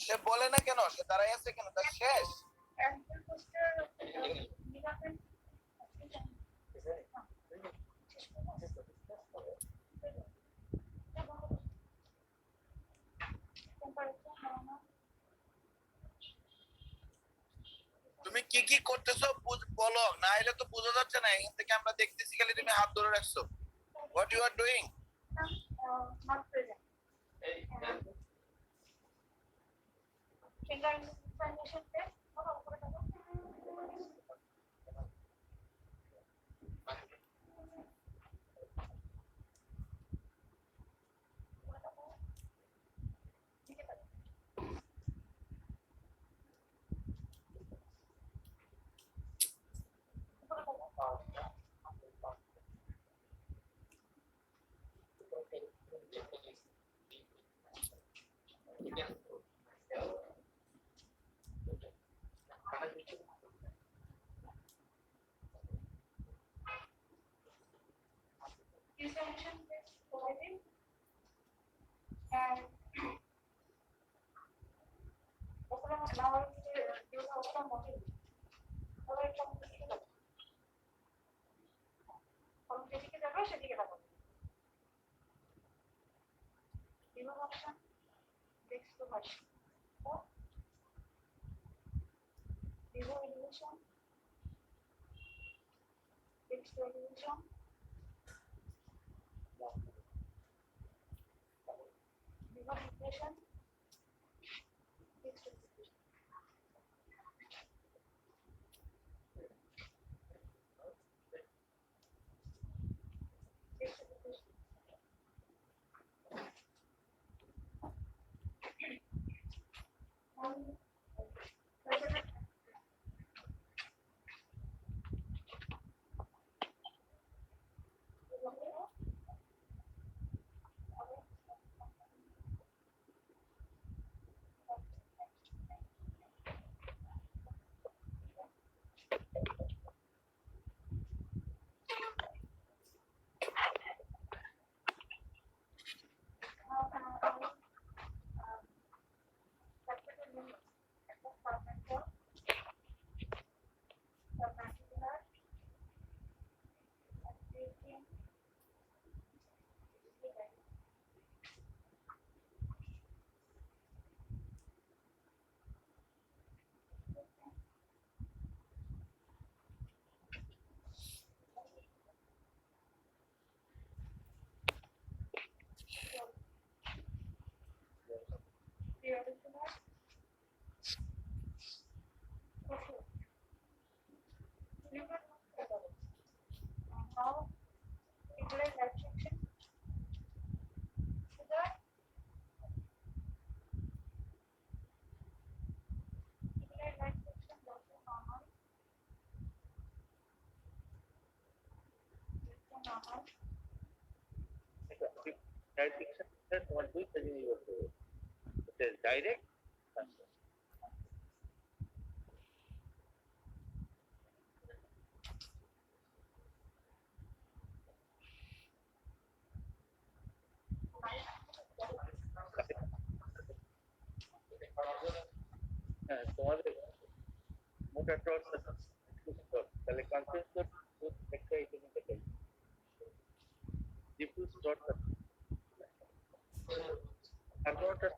সে বলে না কেন, সে দাঁড়াই আছে কেন, তার শেষ। তুমি কি কি করতেছো বলো, না এলে তো বোঝা যাচ্ছে না, এখান থেকে আমরা দেখতেছি খালি তুমি হাত ধরে রাখছো। What you are doing? not present. Finger transition test. Extension test provided and now you have some model. যেদিকে যাবে সেদিকে যাবো। Remove option, text to version. Remove elevation, text to elevation. Remove equation, text to equation. Text to equation. Now, utilize that section. Utilize that section. Normal. Normal. Direct fiction is what we tell you. It is direct. তোমাদের মোটা torch তাহলে confidence একটা এখানে দেখাই diffuse dot আর কোনটা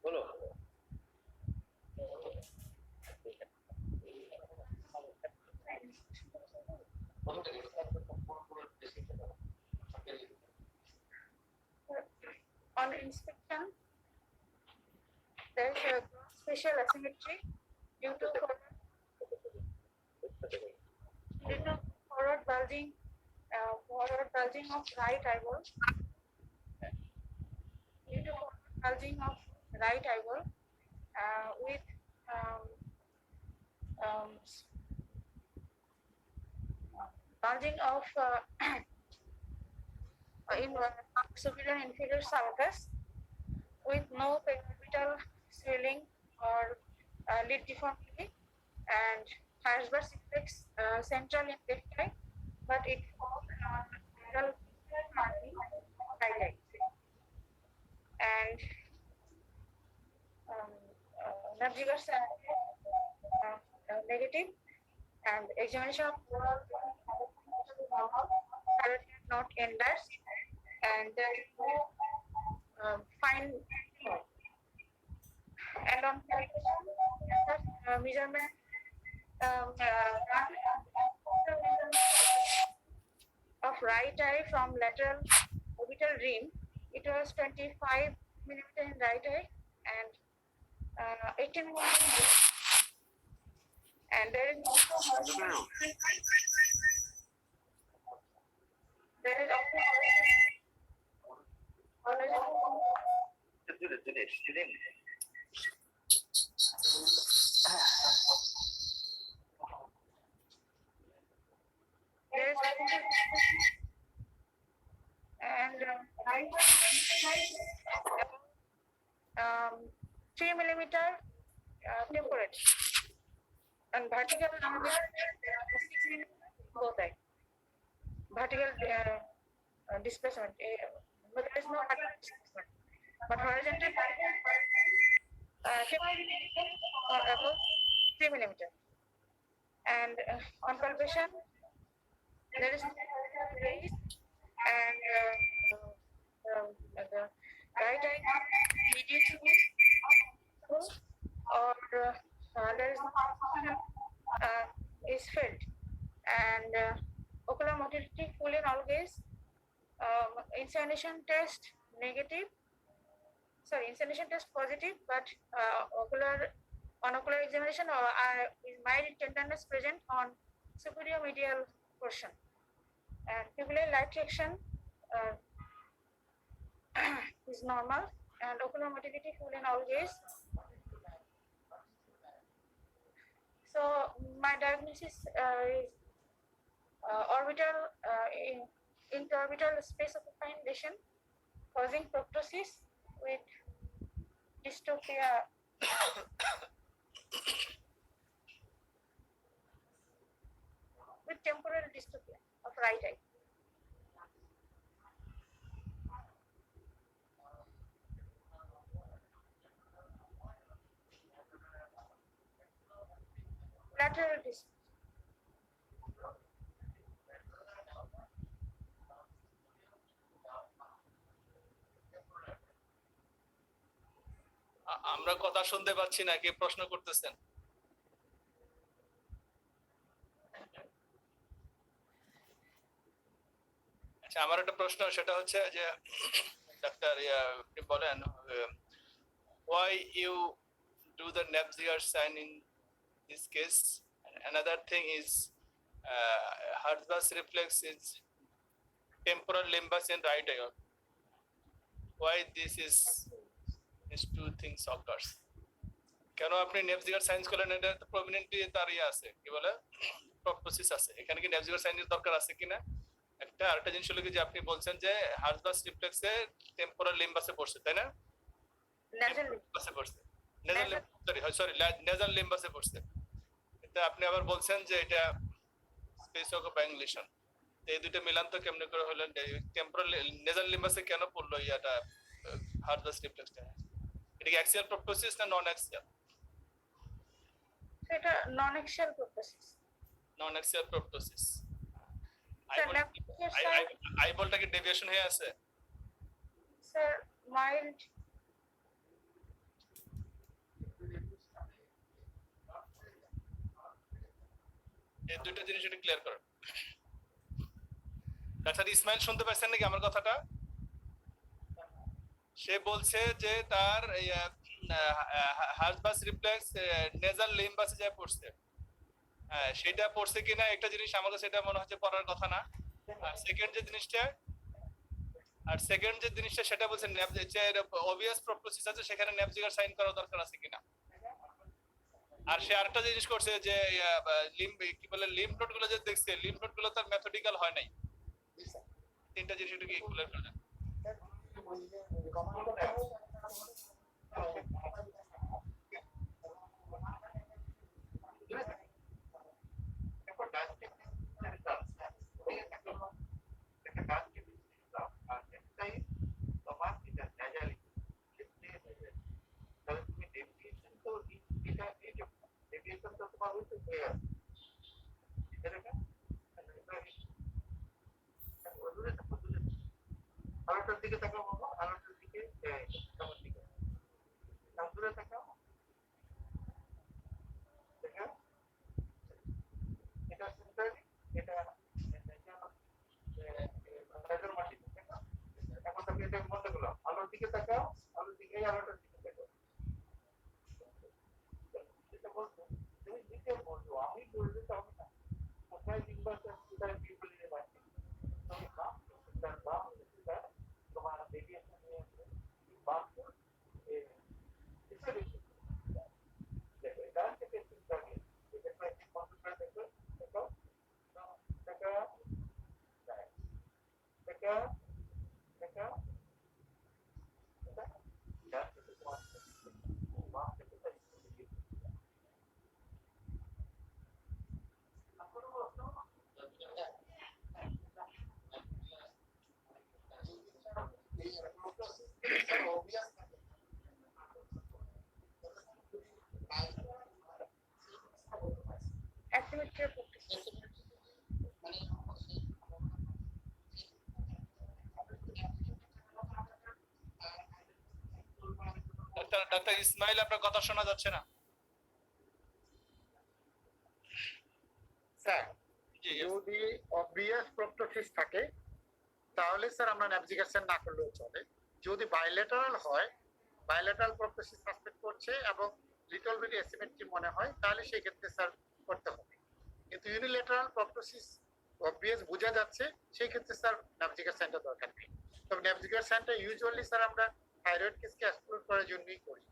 বলো On inspection, there is a spatial asymmetry due to forward bulging of right eyeball. Due to bulging of right eyeball with bulging of in superior and inferior sulcus with no periorbital swelling or lid deformity, and Hirschberg reflex central in left eye, but it falls on lateral margin right eye. And Nabziger negative, and examination of oral normal, not enlarged, and there is no fine. And on calibration, measurement of right eye from lateral orbital rim, it was 25 millimeter in right eye and 18 millimeter. And there is also and 3 millimeter temperate and vertical 6 millimeter both eye. Vertical displacement, but there is no vertical displacement. But horizontal or above 3 millimeter. And on palpation, there is raise, and the right eye reduced or there is no is felt, and ocular motility full in all gaze. Insinuation test negative. Sorry, insinuation test positive, but on ocular examination is mild tenderness present on superior medial portion, and pupillary light reaction is normal, and ocular motility full in all gaze. So my diagnosis is orbital interorbital space occupying lesion causing proptosis with dystopia. With temporal dystopia of right eye. Lateral dystopia. আমরা কথা শুনতে পাচ্ছি না, কে প্রশ্ন করতেছেন? আচ্ছা, আমার একটা প্রশ্ন, সেটা হচ্ছে যে ডাক্তার আপনি বলেন why you do the Nabziger sign in this case. Another thing is Hirschberg's reflex is temporal limbus in right eye. Why this is these two things occurs? কেন আপনি নেবজিগার সাইন্স করলেন? এটা তো প্রমিনেন্টলি তার আছে, কি বলে, প্রপোসিস আছে। এখানে কি নেবজিগার সাইনের দরকার আছে কিনা? একটা আরেকটা জিনিস হলো কি, যে আপনি বলছেন যে হার্জবাস রিফ্লেক্সে টেম্পোরাল লিম্বাসে পড়ছে, তাই না? নেজাল লিম্বাসে পড়ছে, নেজাল লিম্বাসে পড়ছে। এটা আপনি আবার বলছেন যে এটা স্পেস অকুপাইং লিশন। এই দুটো মিলান তো কেমনে করে হলো? টেম্পোরাল নেজাল লিম্বাসে কেন পড়লো ইয়াটা হার্জবাস রিফ্লেক্সটা? এটা কি অ্যাক্সিয়াল প্রপোসিস না নন অ্যাক্সিয়াল? এটা নন অ্যাক্সিয়াল প্রপোসিস। নন অ্যাক্সিয়াল প্রপোসিস। আইবলটা কি ডেভিয়েশন হয়ে আছে? Sir mild. এই দুটো জিনিস একটু ক্লিয়ার করুন। ডাক্তার ইসমাইল শুনতে পাচ্ছেন নাকি আমার কথাটা? সে বলছে যে তার হার্জবাস রিফ্লেক্স নেজাল লিম্বাসে যায় পড়ছে। হ্যাঁ, সেটা পড়ছে কিনা একটা জিনিস আমাকে সেটা মনে হচ্ছে পড়ার কথা না। আর সেকেন্ড যে জিনিসটা সেটা বলছে অবভিয়াস প্রপোসিস আছে, সেখানে নেবজিগার সাইন করা দরকার আছে কিনা। আর সে আরেকটা জিনিস করছে যে কি বলে লিম্ফ নোড গুলো যে দেখছে লিম্ফ নোড গুলো তার মেথডিক্যাল হয় নাই। তিনটা জিনিস একটু কি ক্লিয়ার করে দেন। আলোটার দিকে তাকাও বাবা, আলোটার দিকে কেমন দিকে দূরে তাকাও, দেখো এটা সেন্টার, এটা রাজার মাটি, এখন তাকে এটা বন্ধ করলাম, আলোর দিকে তাকাও, আলোর দিকে, এই আলোটার দিকে তাকাও। এটা বলছো তুমি দিকে বলছো, আমি বললে তো হবে না, কোথায় দিকবা কোথায় বিপরীতে বাড়ছে, তুমি বাম তার বাম তোমার রেডিয়েশন নিয়ে আসবে বাম দেখো এটা থেকে চিন্তা আগে এটা একটু কন্ট্রোল দেখো, দেখো দেখা দেখা দেখা activity practice. ডাক্তার ইসমাইল আপনার কথা শোনা যাচ্ছে না। স্যার জি যদি অবভিয়াস প্রপ্টোসিস থাকে তাহলে স্যার আমরা ন্যাভিগেশন না করলেও চলে। যদি বাইলেটারাল হয়, বাইলেটারাল প্রপ্টোসিস সাসপেক্ট করছে এবং লিটল বিট অ্যাসিমেট্রি মনে হয়, তাহলে সেই ক্ষেত্রে স্যার করতে হবে। কিন্তু ইউনিলেটারাল প্রপ্টোসিস অবভিয়াস বোঝা যাচ্ছে, সেই ক্ষেত্রে স্যার ন্যাভিগেশনটা দরকার নেই। তবে ন্যাভিগেশনটা ইউজুয়ালি স্যার আমরা থাইরয়েড কেসকে এক্সপ্লোর করার জন্যই করি,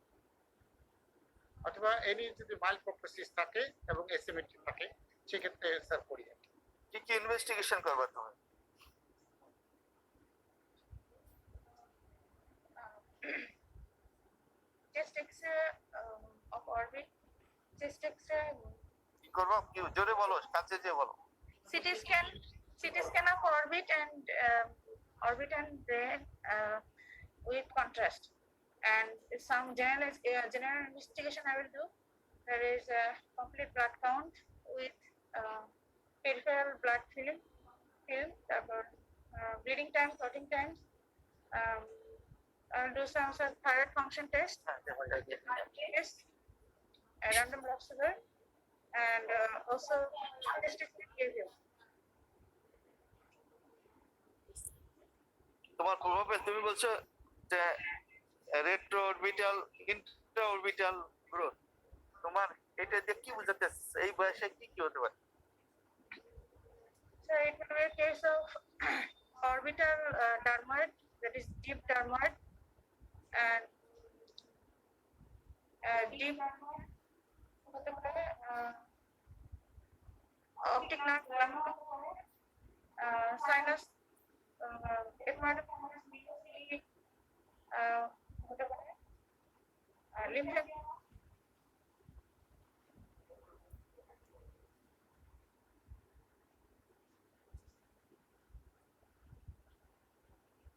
অথবা এনি যদি মাইল্ড প্রপ্টোসিস থাকে এবং অ্যাসিমেট্রি থাকে সেক্ষেত্রে স্যার করি। কি কি ইনভেস্টিগেশন করবা তুমি? Chest X-ray of orbit, chest X-ray, কি করবা, কি জোরে বলো, কাছে যে বলো। CT scan of orbit and brain with contrast, and some general investigation I will do. There is a complete blood count with peripheral blood film, bleeding time, clotting times. I'll do some thyroid function test, a random blood sugar, and also tested behavior. তোমার প্রভাবে তুমি বলছো যে retro orbital Intra orbital growth, তোমার এটা দিয়ে কি বোঝাতে, এই বয়সে কি কি হতে পারে? So it will be a case of orbital dermoid, that is deep dermoid, and deep optic nerve, sinus, lymph.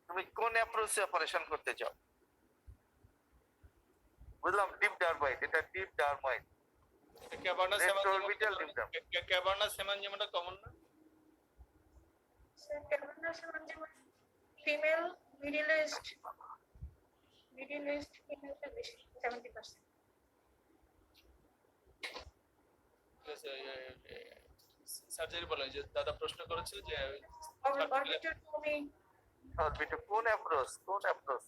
তুমি কোন অ্যাপ্রোচে অপারেশন করতে চাও? বুঝলাম ডিপ ডারমাইট, এটা ডিপ ডারমাইট, ক্যাভার্নাস হেমানজিওমাটা কমন না? So cavernous hemangioma, female, middle east female to 70%. Surgery বলে যে দাদা প্রশ্ন করেছে যে Orbital tummy, অরবিটাল কোন অ্যাপ্রোচ, কোন অ্যাপ্রোচ?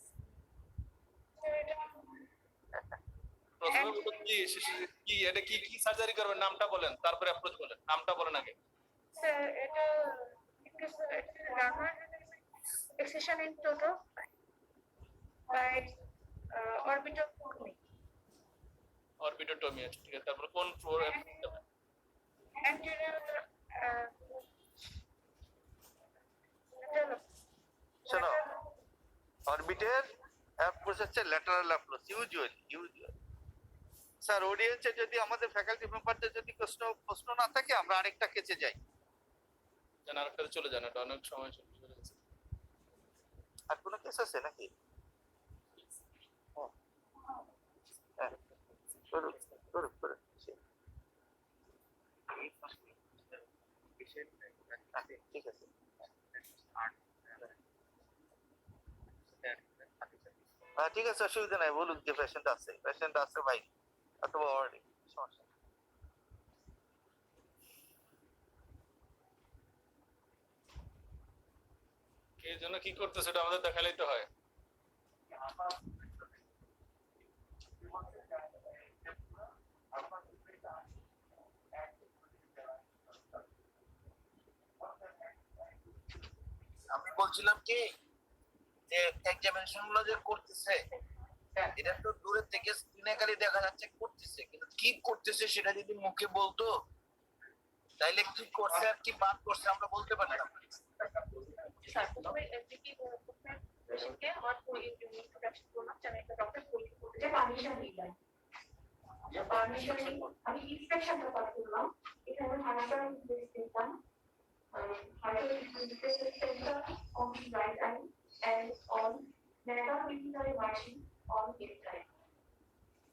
প্রথমে বলুন কি এটা কি কি সার্জারি করবেন, নামটা বলেন, তারপরে অ্যাপ্রোচ বলেন, নামটা বলেন আগে। So it is dermoid excision in toto by orbital tummy. অরবিটোটমি আছে, ঠিক আছে, তারপর কোন ফ্লোর? anterior lateral শোনো, অরবিটের অ্যাপ্রোচ হচ্ছে ল্যাটারাল অ্যাপ্রোচ ইউজুয়ালি। স্যার অডিয়েন্সে যদি আমাদের ফ্যাকাল্টি মেম্বারদের যদি প্রশ্ন না থাকে আমরা আরেকটা কেসে যাই। যেন আরেকটাতে চলে যান, এটা অনেক সময় চলে গেছে। আর কোনো কেস আছে নাকি? হ্যাঁ, করুন, করুন, করুন। ঠিক আছে। ঠিক আছে, অসুবিধা নাই, বলুন যে পেশেন্ট আছে ভাই, অথবা অলরেডি সমস্যা নেই। কে জন্য কি করতেছে সেটা আমাদের দেখালেই তো হয়। আমি বলছিলাম কি যে এক্সামিনেশন গুলো যে করতেছে, এটা তো দূরের থেকে স্ক্রিনে খালি দেখা যাচ্ছে করতেছে, কিন্তু কি করতেছে সেটা যদি মুখে বলতো তাইলে কি করছে আর কি বাদ করছে আমরা বলতে পারতাম। স্যার প্রথমে এমপিপি পেশেন্টকে আমার ফুল ইন্ট্রোডাকশন করলাম যে আমি একটা ডক্টর পরীক্ষা করতে চাই, পারমিশন নিলাম। পারমিশন নিয়ে আমি ইনস্পেকশনটা করলাম, এখানে হাসপাতাল দেখলাম on the right eye and on metaphysical margin on left eye.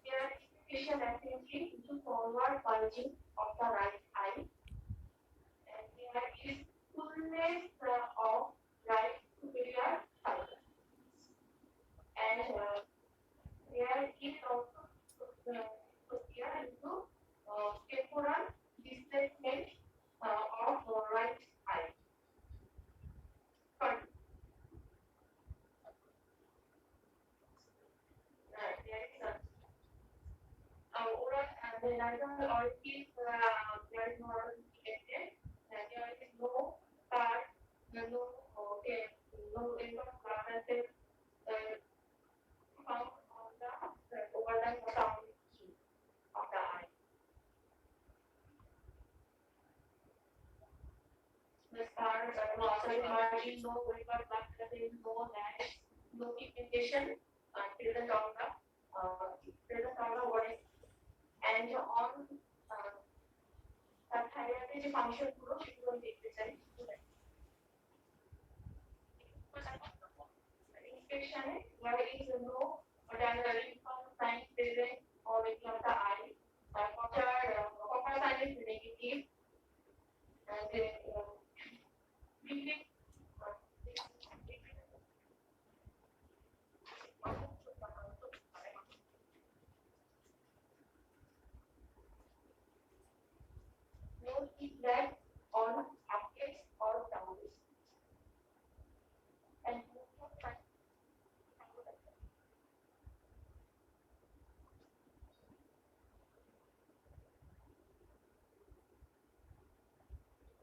There is facial activity into forward bulging of the right eye, and there is fullness of right superior fiber, and there is also here into temporal displacement of right eye. Sorry. There is oral and the lateral orchid, there is no oral detected, and there is no part, no endocarditis found on the overlying surrounding skin of the eye. The scars are no outside margin, no river blood vessels, no rash, no pigmentation present on the body, and on তার থাইরয়েডের যে function গুলো সেগুলো দেখতে চাই। ইনফেকশনে there is no lymphoid sign present or in the eye. Copper sign is negative, and bleeding no feedback on updates or downdates. And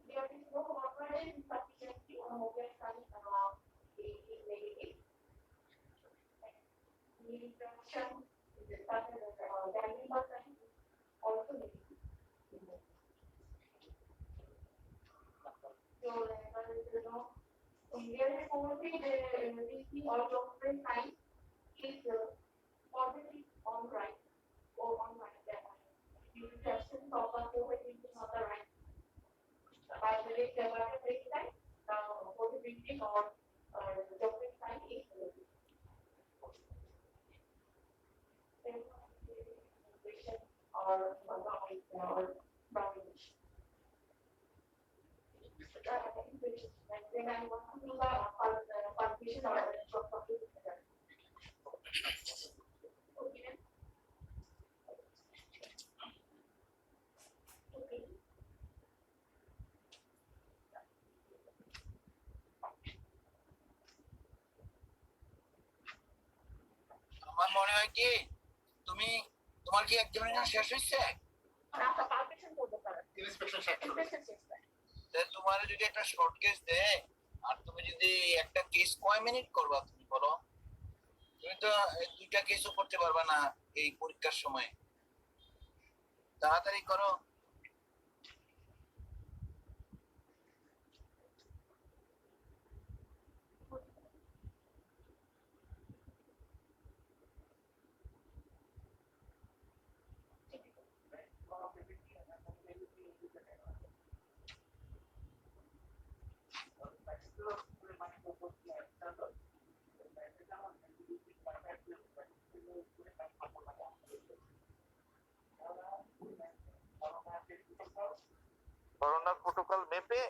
there is no operation insufficiency or mobile sign is negative. Reduction is the lymphoid sign is also negative. So there is only the DC or local sign is positive on right or on right side. The absence of a positive is on the right. By the way, the right side, positivity or local sign is negative. Or brownish. Then I want to do the palpation or আমার মনে হয় কি তোমার কি examination শেষ হয়েছে? palpation করতে পারে। ইন্সপেকশন শেষ হলো। Inspection শেষ হয়। তোমার যদি একটা শর্ট কেস দেয় আর তুমি যদি একটা কেস কয় মিনিট করবা তুমি বলো? তুমি তো দুইটা কেসও করতে পারবা না এই পরীক্ষার সময়। তাড়াতাড়ি করো। করোনার প্রোটোকল মেপে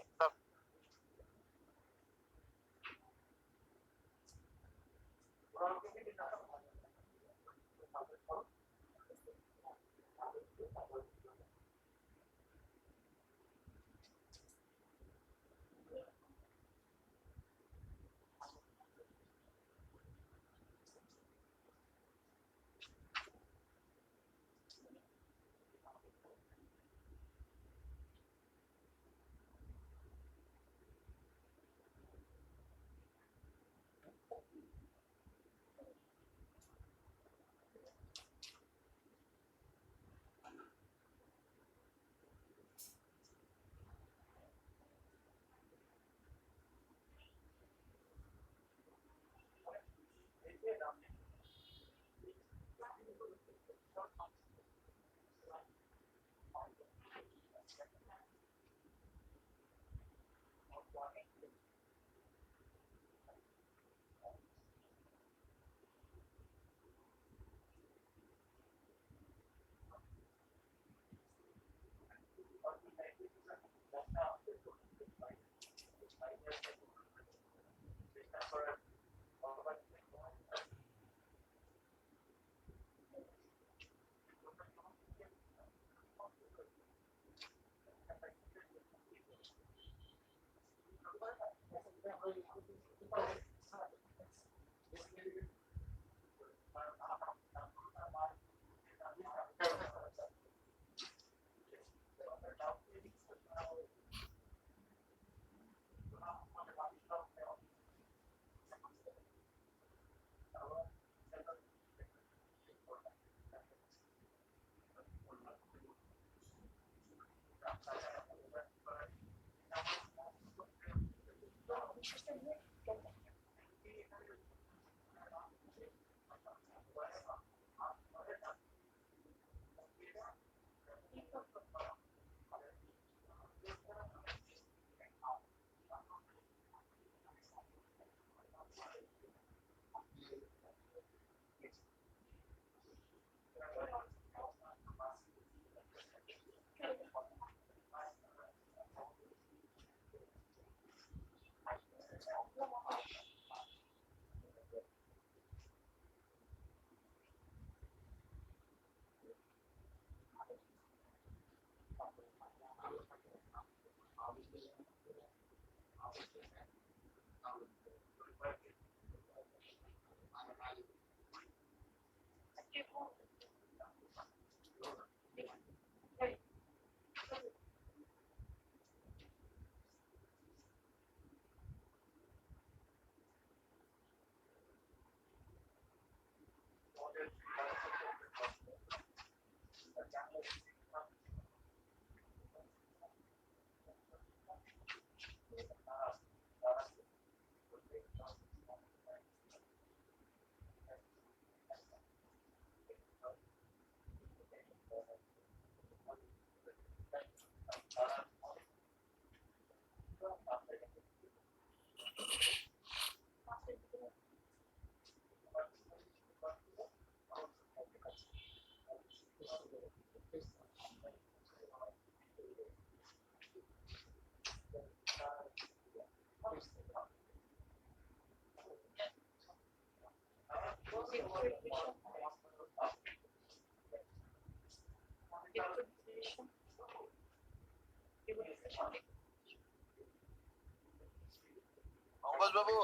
পঙ্কজ বাবু,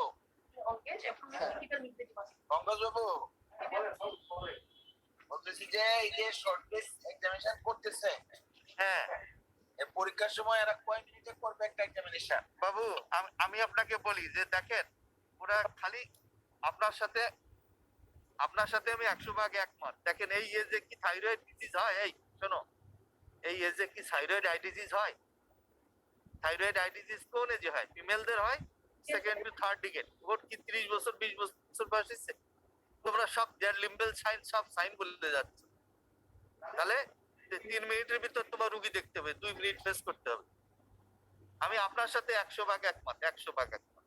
পঙ্কজ বাবু, বলতেছি যে এই যে শর্ট লিস্ট এক্সামিনেশন করতেছে, হ্যাঁ, এই পরীক্ষার সময় এরা কয় মিনিটে করবে একটা এক্সামিনেশন? বাবু আমি আপনাকে বলি যে দেখেন ওরা খালি আপনার সাথে আমি 100 ভাগ একমত। দেখেন এই যে কি থাইরয়েড ডিজিজ হয়, এই শোনো এই এজে কি থাইরয়েড আই ডিজিজ হয়? থাইরয়েড আই ডিজিজ কোন এজে হয়? ফিমেলদের হয় সেকেন্ড টু থার্ড ডিকেড। ওর কি 30 বছর 20 বছর বয়স হচ্ছে? তোমরা সব ডেড লিম্বেল সাইন সব সাইন বলে যাচ্ছ। তাহলে 3 মিনিটের ভিতর তোমার রুগী দেখতে হবে, 2 মিনিট ফেস করতে হবে। আমি আপনার সাথে 100% একমত, 100% একমত।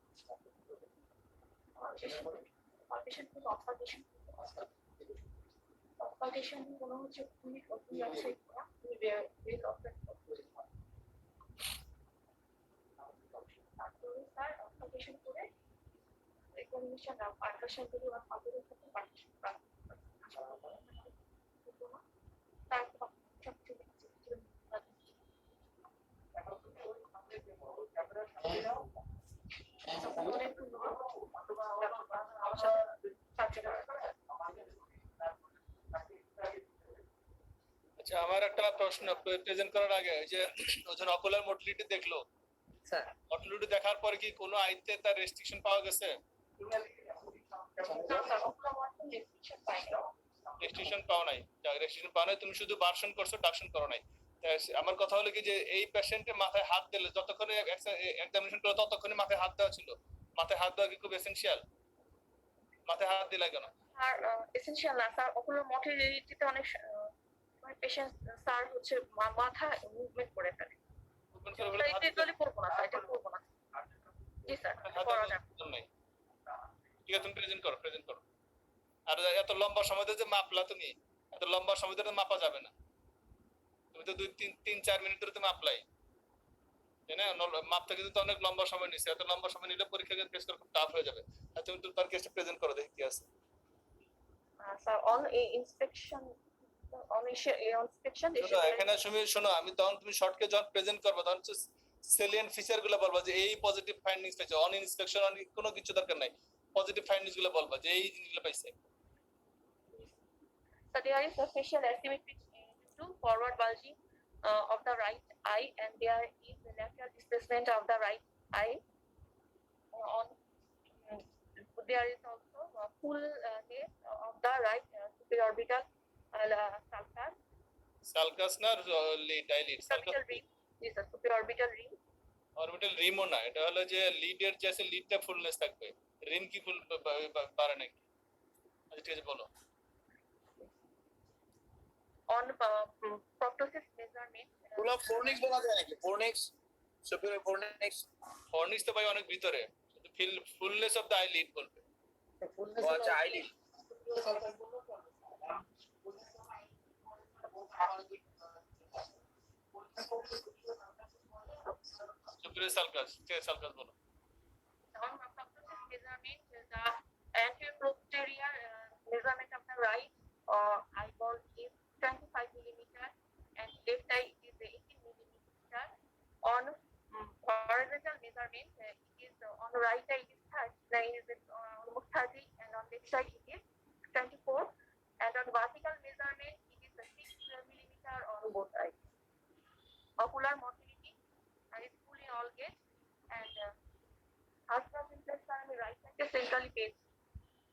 কনসালটেশন কোনো হচ্ছে তুমি ওয়েবসাইট করা তুমি বের অফার তারপরে স্যার কনসালটেশন করে রেকমেন্ডেশন পারমিশন করে বা আমাদের সাথে পারমিশন তারপর সবচেয়ে আচ্ছা, আমার একটা প্রশ্ন প্রেজেন্ট করার আগে, ওই যে ওজন অকুলার মোটিলিটি দেখলো, স্যার মোটিলিটি দেখার পরে কি কোনো আইতে তার রেস্ট্রিকশন পাওয়া গেছে? রেস্ট্রিকশন পাও নাই, রেস্ট্রিকশন পাও নাই, তুমি শুধু বার্ষণ করছো, ডাকশন করো নাই। আমার কথা হলো কি যে এই পেশেন্টের মাথায় হাত দিলে যতক্ষণে এক্সামিনেশন করলো ততক্ষণে মাথায় হাত দেওয়া ছিল। মাথায় হাত দেওয়া কি খুব এসেনশিয়াল? মাথায় হাত দিলা কেন? আর এসেনশিয়াল না স্যার, ওগুলো মোটিলিটিতে অনেক পেশেন্ট স্যার হচ্ছে মাথা মুভমেন্ট করে ফেলে। Open করে বলে হাত এটা করবো না স্যার, এটা করবো না। জি স্যার, হাত করা দেওয়ার যাবে। প্রয়োজন নাই। ঠিক আছে, তুমি প্রেজেন্ট করো, প্রেজেন্ট করো। আর এত লম্বা সময় ধরে যে মাপলা তুমি, এত লম্বা সময় ধরে মাপা যাবে না। তুমি তো 2-3-4 মিনিট ধরে তুমি মাপলাই, তাই না? মাপতে কিন্তু তো অনেক লম্বা সময় নিচ্ছে, এত লম্বা সময় নিলে পরীক্ষাকে ফেস করা খুব টাফ হয়ে যাবে। আর তুমি তো তার কেসটা প্রেজেন্ট করো, দেখি কি আছে। স্যার অন ইন্সপেকশন ইন্সপেকশন শোনো, এখানে শোনো, আমি তখন তুমি শর্টকে যখন প্রেজেন্ট করবো তখন সেলিয়েন্ট ফিচার গুলো বলবা যে এই পজিটিভ ফাইন্ডিংস পাইছে। অন ইন্সপেকশন কোনো কিছু দরকার নাই, পজিটিভ ফাইন্ডিংস গুলো বলবা যে এই জিনিসগুলো পাইছে। So there is a facial asymmetry to forward bulging of the right eye, and there is the lateral displacement of the right eye. There is also a full head of the right supraorbital sulcus, sulcus না dilate? orbital ring. This is supraorbital ring. Orbital রিমও না, এটা হলো যে লিডের যে আছে লিডটা fullness থাকবে, রিম কি ফুল পারে নাকি? আচ্ছা ঠিক আছে, বলো। On proptosis measurement. পুরো ফোরনিক্স বলা যায় নাকি? ফোরনিক্স, সুপিরিয়র ফোরনিক্স। ফর্নিক্স তো ভাই অনেক ভিতরে, শুধু ফুলনেস অফ দ্য আইলিড বলবে। ও আচ্ছা, আইডি। সুপিরিয়র সালকাস, ঠিক আছে, সালকাস বলো। On proptosis measurement, the anterior measurement of the right eyeball is 25 millimeter and left eye is 18 millimeter. On horizontal measurement, it is on right eye it is 30, is almost 30, and on left side it is 24. And on vertical measurement, it is 6 millimeter on both eyes. Ocular motility is full in all gates, and Astra simplex are right side centrally paced,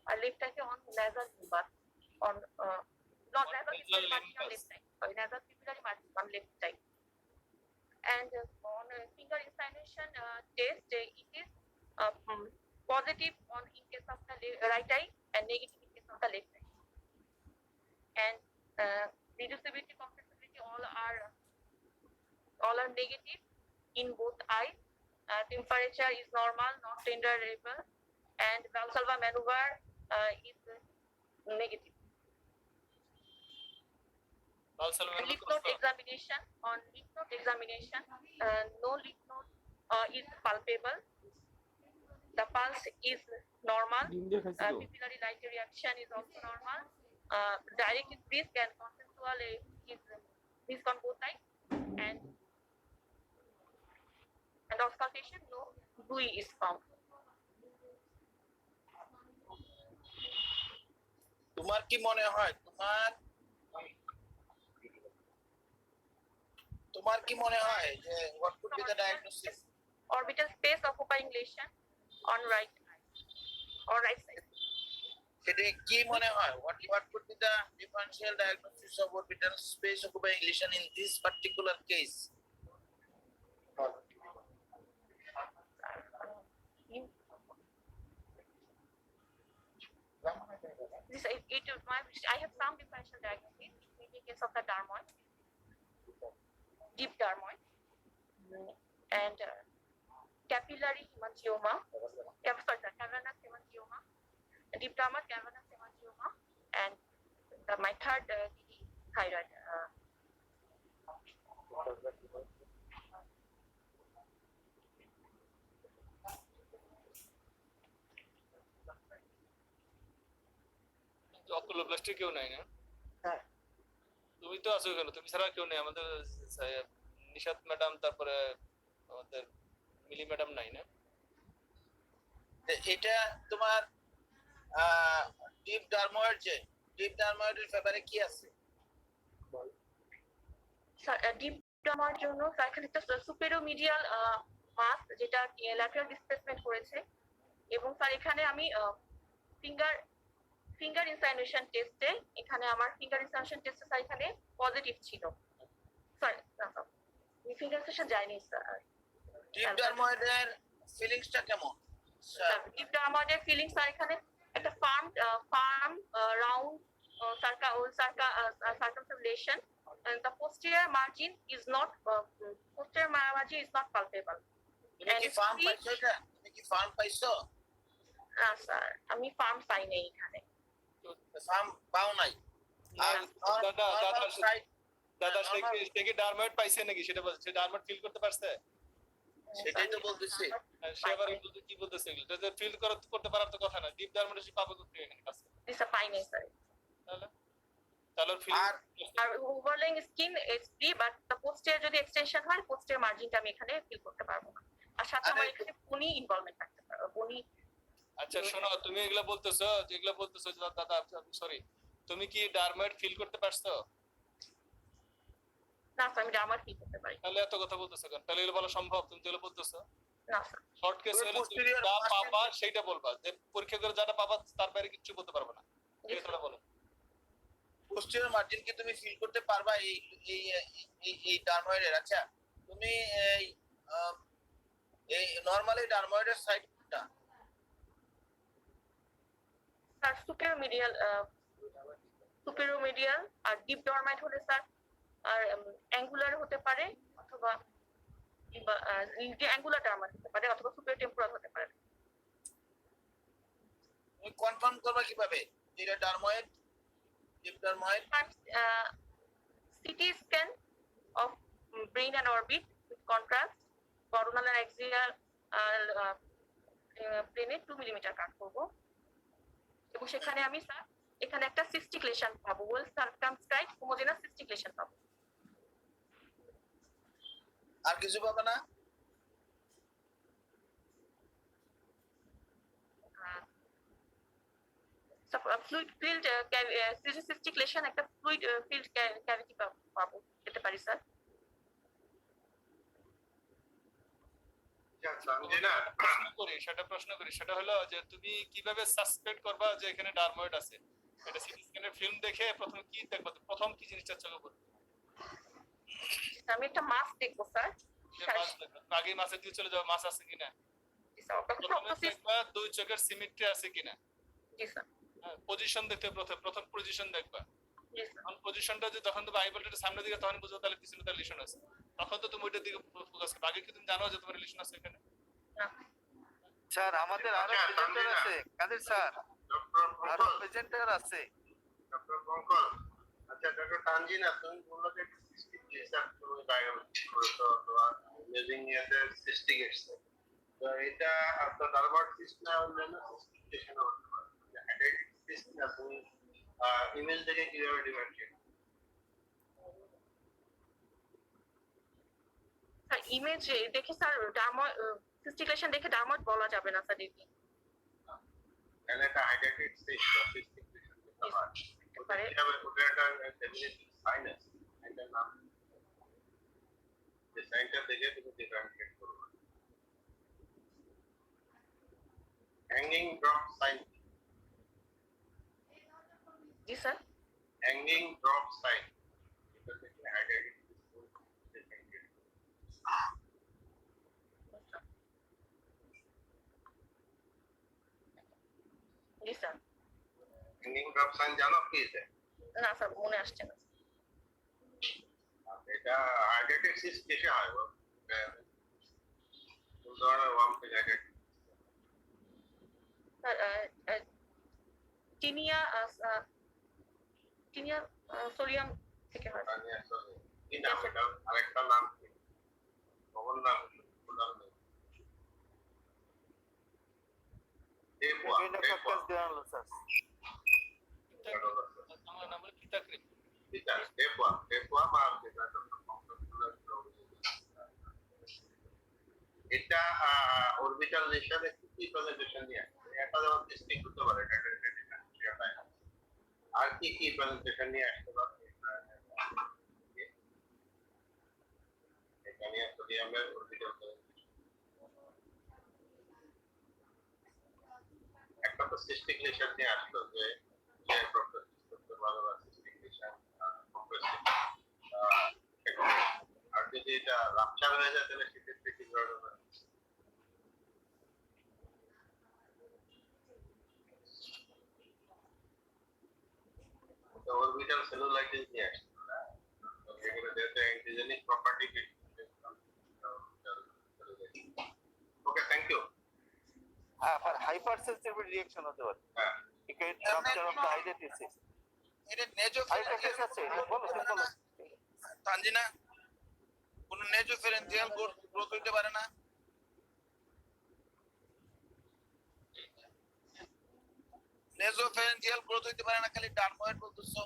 left side on nasal bulbus on not nasal pupillary margin on left side. Sorry, nasal pupillary margin on left side. And on finger insinuation test, it is positive on in case of the right eye and negative in case of the left eye. And reducibility, compressibility, all are negative in both eyes. Temperature is normal, not tolerable, and Valsalva maneuver is negative. Lymph node examination. On lymph node examination, no lymph node is palpable. The pulse is normal. Pupillary light reaction is also normal. Direct brisk and consensual is brisk on both sides, and auscultation, no buoy is found. তোমার কি মনে হয়, তোমার কি মনে হয় যে what could be the diagnosis? Orbital space occupying lesion on right eye or right side. সেটা কি মনে হয় what could be the differential diagnosis of orbital space occupying lesion in this particular case? I have some differential diagnosis in the case of the dermoid, deep dermoid, and capillary hemangioma, cavernous hemangioma, deep dermoid cavernous hemangioma, and my third thyroid. Oculoplasty কেউ নাই না? হ্যাঁ। তুমি তো আছো কেন? তুমি ছাড়া কেউ নেই আমাদের। নিশাত ম্যাডাম, তারপরে আমাদের মিলি ম্যাডাম নাই না? এটা তোমার ডিপ ডার্ময়েডের ব্যাপারে কি আছে? ডিপ ডার্ময়েড জন্য এখানে একটা সুপেরোমিডিয়াল মাস যেটা ল্যাটারাল ডিসপ্লেসমেন্ট করেছে, এবং স্যার এখানে আমি ফিঙ্গার ইনসাইনেশন টেস্টে এখানে আমার ফিঙ্গার ইনসাইনেশন টেস্টে স্যার এখানে পজিটিভ ছিল। স্যার ফিঙ্গার ইনসাইনেশন যায়নি স্যার। ডিপ ডার্ময়েডের ফিলিংসটা কেমন? ডিপ ডার্ময়েডের ফিলিংস স্যার এখানে একটা farm round circumambulation, and the posterior margin is not palpable. তুমি কি ফার্ম পাইছো এটা? তুমি কি ফার্ম পাইছো? না স্যার, আমি ফার্ম পাই নাই এখানে। ফার্ম পাও নাই? আর দাদা সে কি ডার্ময়েড পাইছে নাকি? সেটা বলছে, সে ডার্ময়েড ফিল করতে পারছে? সেটাই তো বলতেছি। সে আবার কি বলতেছে? এটা ফিল করতে পারার তো কথা না। ডিপ ডার্ময়েড সে পাবে কোথায় এখানে কাছে? দিশা পাই নাই স্যার। তাহলে আর overlying skin is free, but the পোস্টের যদি এক্সটেনশন হয় পোস্টের মার্জিনটা আমি এখানে ফিল করতে পারবো না। আর সাথে আমার এখানে বনি ইনভলভমেন্ট থাকতে পারে, বনি। আচ্ছা শোনো, তুমি এগুলা বলতেছো দাদা, সরি, তুমি কি ডার্ময়েড ফিল করতে পারছো? না স্যার, আমি ডার্ময়েড ফিল করতে পারি। তাহলে এত কথা বলতেছো কেন? তাহলে এগুলো বলা সম্ভব? তুমি তো এগুলো বলতেছো। না স্যার, শর্ট কেস হলো তুমি যা পাবা সেটা বলবা, যে পরীক্ষা করে যেটা পাবা তার বাইরে কিছু বলতে পারবে না। এই কথাটা বলো। পোস্টেরিয়র মার্জিন কি তুমি ফিল করতে পারবা এই ডার্ময়েডের? আচ্ছা তুমি এই নরমালি ডার্ময়েডের সাইডটা স্যার সুপেরোমিডিয়াল আর ডিপ ডার্ময়েড হলে স্যার আর অ্যাঙ্গুলার হতে পারে, অথবা অ্যাঙ্গুলার ডার্ময়েড হতে পারে, অথবা সুপেরিয়র টেম্পোরাল হতে পারে। তুমি কনফার্ম করবা কিভাবে এটা dermoid deep dermoid? CT scan of brain and orbit with contrast, coronal and axial প্লেনে 2 মিলিমিটার কাট করব, এবং সেখানে আমি স্যার এখানে একটা সিস্টিক লেশন পাবো, ওয়েল সার্কামস্ক্রাইবড হোমোজেনাস সিস্টিক লেশন পাবো। আর কিছু পাবে না? ফ্লুইড ফিল্ড সিস্টিক লেশন, একটা ফ্লুইড ফিল্ড ক্যাভিটি পাবো, পেতে পারি স্যার। প্রশ্ন করি সেটা হলো যে তুমি কিভাবে সাসপেক্ট করবা যে এখানে ডার্ময়েড আছে? এটা সিটি স্ক্যানের ফিল্ম দেখে প্রথমে কি দেখবা? প্রথম কি জিনিসটা চোখে পড়বে? আমি একটা মাছ দেখবো স্যার। আগে মাছের দিকে চলে যাও, মাছ আছে কিনা। দেখবা দুই চোখের সিমেট্রি আছে কিনা। জি স্যার। পজিশন দেখতে প্রথম পজিশন দেখবা। জি স্যার। তখন পজিশনটা যে তখন তো আইবলটা সামনের দিকে, তখন বুঝো তাহলে পিছনে তার লিশন আছে, তখন তো তুমি ওইটার দিকে ফোকাস করবে। আগে কি তুমি জানো যে তোমার লিশন আছে এখানে? স্যার আমাদের আরো প্রেজেন্টার আছে, কাদের স্যার আরো প্রেজেন্টার আছে। ডক্টর পঙ্কজ, আচ্ছা ডক্টর তানজিনা, তুমি বললে যে সিস্টিক লেশন তুমি ডায়াগনোস করেছো, তো ইমেজিং এর সিস্টিক এসছে, তো এটা আপনার ডার্ময়েড সিস্ট না অন্যান্য সিস্টিক লেশন হতে পারে। হেডেটিক সিস্ট না তুমি ইমেজ দেখে কিভাবে ডিফারেন্সিয়েট? স্যার ইমেজ দেখে স্যার ডার্ময়েড সিস্টিক লেশন দেখে ডার্ময়েড বলা যাবে না স্যার। দেখি তাহলে একটা হেডেটিক সিস্ট বা সিস্টিক লেশন হতে পারে। কিভাবে ওটা একটা ডেফিনেটলি সাইনাস, এটা নাম যে সাইনটা দেখে তুমি ডিফারেন্সিয়েট করবে। হ্যাঙ্গিং ড্রপ সাইন जी सर hanging drop sign. এটা থেকে highlighted जी सर hanging drop sign জানো কি এটা? না স্যার মনে আসছে না এটা highlighted সিস কিসে হয় গো? কোন ধরনের ওয়ার্ম থেকে highlighted? Sir tinea tinea sodium থেকে হয় জানি আসলে কি নাম এটা? আরেকটা নাম কি? কমন নাম কি? ফুল নাম নেই। দেবুয়া, দেবুয়া। বাংলা নাম হলো পিতাক্রিম। ঠিক আছে, দেবুয়া, দেবুয়া মার যেটা এটা অরবিটাল রেশনে কি প্রেজেন্টেশন নিয়ে আসছে? এটা যেমন ডিস্ট্রিক্ট হতে পারে এটা আর কি প্রেজেন্টেশন নিয়ে আসতে পারে? এখানে সোডিয়ামের অরবিটাল একটা তো সিস্টিক লেশন নিয়ে আসলো যে প্রোফেসর করতে পারো বা সিস্টিক লেশন কম্প্রেসিভ আর যদি এটা রাপচার হয়ে যায় তাহলে সেক্ষেত্রে কি ধরনের orbital cellulitis নিয়ে আসছে না? এগুলো যেটা antigenic property okay thank you আর হাইপারসেন্সিটিভ রিঅ্যাকশন হতে পারে হ্যাঁ ইকেট রাপচার অফ দ্য আইডেন্টিটি এটা নেজো আরেকটা কেস আছে বলো তুমি বলো তানজিনা কোন নেজোফেরেনজিয়াল গ্রোথ হইতে পারে না নেজোফেরেনজিয়াল গ্রোথ হইতে পারে না খালি ডার্ময়েড বলতেছো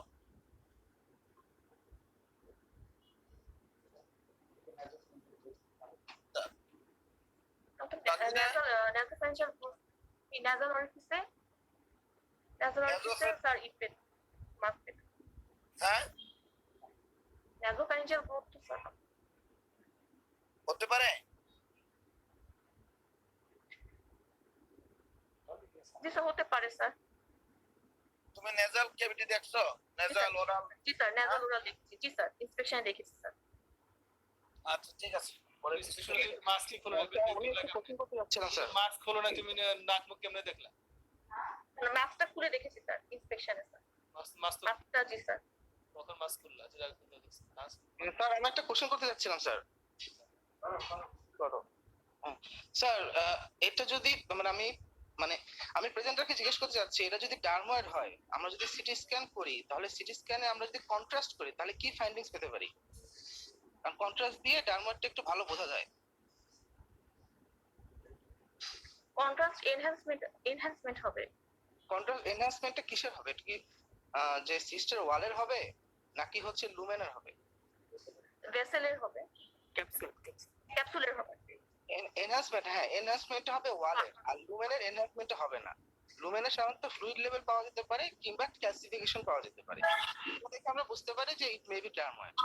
nasal nasal orifice স্যার ইপেন মাস্টেক হ্যাঁ nasopharyngeal growth তো স্যার হতে পারে জি স্যার হতে পারে স্যার তুমি নেজাল ক্যাভিটি দেখছো নেজাল ওরাল জি স্যার nasal oral দেখছি জি স্যার ইন্সপেকশন দেখেছি স্যার আচ্ছা ঠিক আছে মাস্ক খোলো না মাস্ক খোলো না তুমি নাক মুখ কেমনে দেখলা মাস্কটা খুলে দেখেছি স্যার ইন্সপেকশনে স্যার মাস্ক মাস্কটা জি স্যার কখন মাস্ক খুললা যেটা দেখছি স্যার আমি একটা কোশ্চেন করতে যাচ্ছিলাম স্যার করো স্যার এটা যদি আমি প্রেজেন্টারকে জিজ্ঞেস করতে যাচ্ছি এটা যদি ডার্ময়েড হয় আমরা যদি সিটি স্ক্যান করি তাহলে সিটি স্ক্যানে আমরা যদি কন্ট্রাস্ট করি তাহলে কি ফাইন্ডিংস পেতে পারি কারণ কন্ট্রাস্ট দিয়ে ডার্ময়েডটা একটু ভালো বোঝা যায় কন্ট্রাস্ট এনহ্যান্সমেন্ট হবে কন্ট্রাস্ট এনহ্যান্সমেন্টটা কিসের হবে এটা কি যে সিস্টের ওয়ালের হবে নাকি হচ্ছে লুমেনের হবে ভেসেলের হবে ক্যাপসুলের হবে এনহ্যান্সমেন্ট হ্যাঁ এনহ্যান্সমেন্টটা হবে ওয়ালের আর লুমেনের এনহ্যান্সমেন্টটা হবে না লুমেনের সাধারণত ফ্লুইড লেভেল পাওয়া যেতে পারে কিংবা ক্যালসিফিকেশন পাওয়া যেতে পারে দেখে আমরা বুঝতে পারি যে ইট মে বি ডার্ময়েড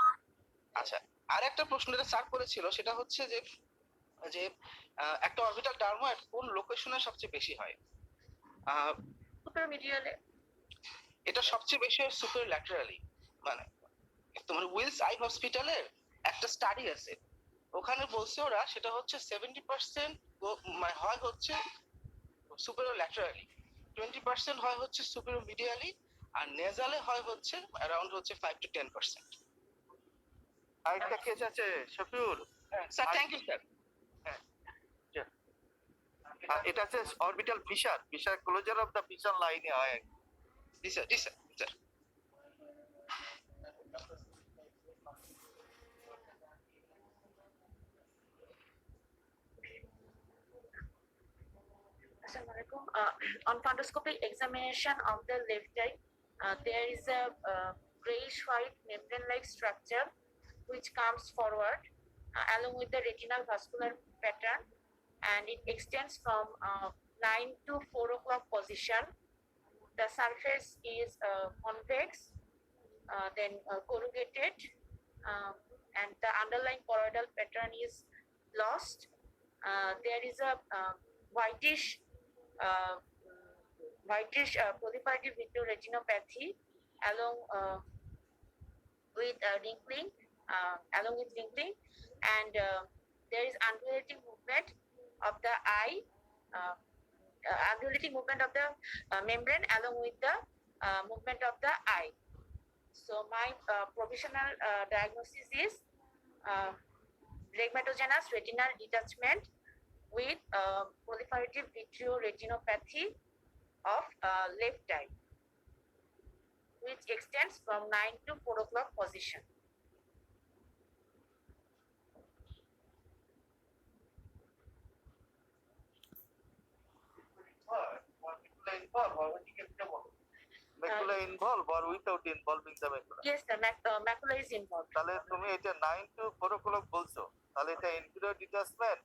আচ্ছা আর একটা প্রশ্ন এটা স্যার করেছিল সেটা হচ্ছে যে যে একটা অরবিটাল ডার্ময়েড কোন লোকেশনে সবচেয়ে বেশি হয় সুপারমিডিয়ালে এটা সবচেয়ে বেশি হয় সুপার ল্যাটারালি মানে তোমার উইলস আই হসপিটালের একটা স্টাডি আছে ওখানে বলছে ওরা সেটা হচ্ছে 70% মানে হয় হচ্ছে সুপারিয়র ল্যাটারালি 20% হয় হচ্ছে সুপারিয়র মিডিয়ালি আর নেজালে হয় হচ্ছে अराउंड হচ্ছে 5 to 10%। আরেকটা কেস আছে Shafiul sir thank you sir. এটা হচ্ছে orbital fissure closure of the fissure লাইনে হয় ji sir sir On fundoscopic examination of the left eye, there is a grayish white membrane-like structure which comes forward along with the retinal vascular pattern, and it extends from 9 to 4 o'clock position. The surface is convex, then corrugated, and the underlying choroidal pattern is lost. There is a whitish proliferative vitreoretinopathy along with wrinkling, and there is undulating movement of the eye, undulating movement of the membrane along with the movement of the eye. So my provisional diagnosis is rhegmatogenous retinal detachment with proliferative vitreoretinopathy of left eye, which extends from 9 to 4 o'clock position. Macula involve or without involving the macula? Yes, the macula is involved. তাহলে তুমি এটা 9 to 4 o'clock বলছো, তাহলে এটা inferior detachment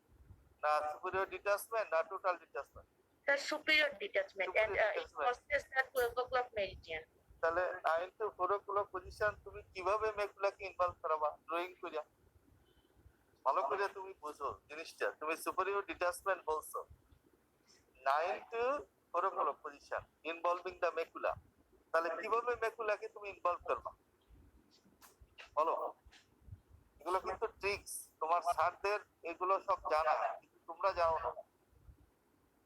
না superior detachment না total detachment? The superior detachment, and Superior it detachment. crosses the 12 o'clock meridian. তাহলে 9 to 4 o'clock position তুমি কিভাবে মেকুলাকে ইনভলভ করাবা ড্রয়িং করিয়া? ভালো করে তুমি বুঝো জিনিসটা, তুমি সুপিরিয়র ডিটাচমেন্ট বলছো 9 to 4 o'clock position involving the macula, তাহলে কিভাবে মেকুলাকে তুমি ইনভলভ করবা বলো? এগুলো কিন্তু ট্রিক্স, তোমার স্যারদের এগুলো সব জানা, কিন্তু তোমরা জানো না,